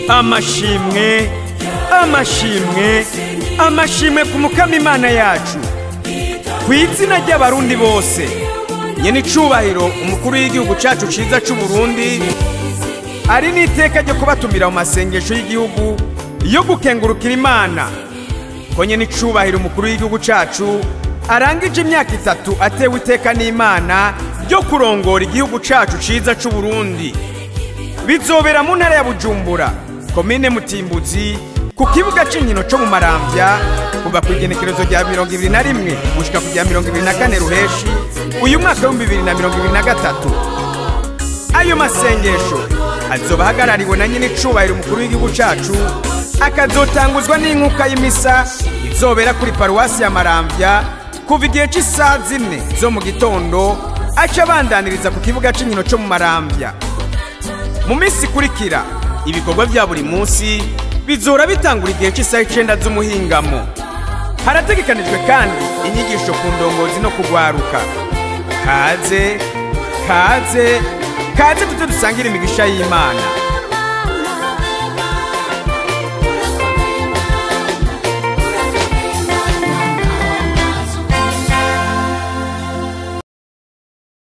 amashimwe amashimwe amashimwe ku mukama Imana yacu ku izina ry'abarundi bose nyene icubahiro umukuru w'igihugu cacu ciza c'Uburundi ari n'iteka ryo kubatumira mu masengesho y'igihugu yo gukengurukira Imana ko nyene icubahiro umukuru w'igihugu cacu arangije imyaka 3 atewe iteka n'Imana ryo kurongora igihugu cacu ciza c'Uburundi. Bizobera mu ntara ya Bujumbura, komine Mutimbuzi, ku kibuga c'inkino co mu Maramvya kuva ku igenekerezo rya 21 gushika ku rya 24 ruheshi uyu mwaka wa 2023. Ayo masengesho azoba hagarariwe na nyene icubahiro umukuru w'igihugu cacu, akazotanguzwa n'inkuka y'imisa izobera kuri paruwasi ya Maramvya kuva igihe c'isaha 4 zo mu gitondo, aca bandaniriza ku kibuga c'inkino co mu Maramvya. Mu minsi ikurikira ibikorwa vya buri munsi bizora bitangura igihe c'isaha 9 z'umuhingamo. Harategekanijwe kandi inyigisho ku ndongozi no kugwaruka. Kaze tuze dusangire imigisha y'Imana.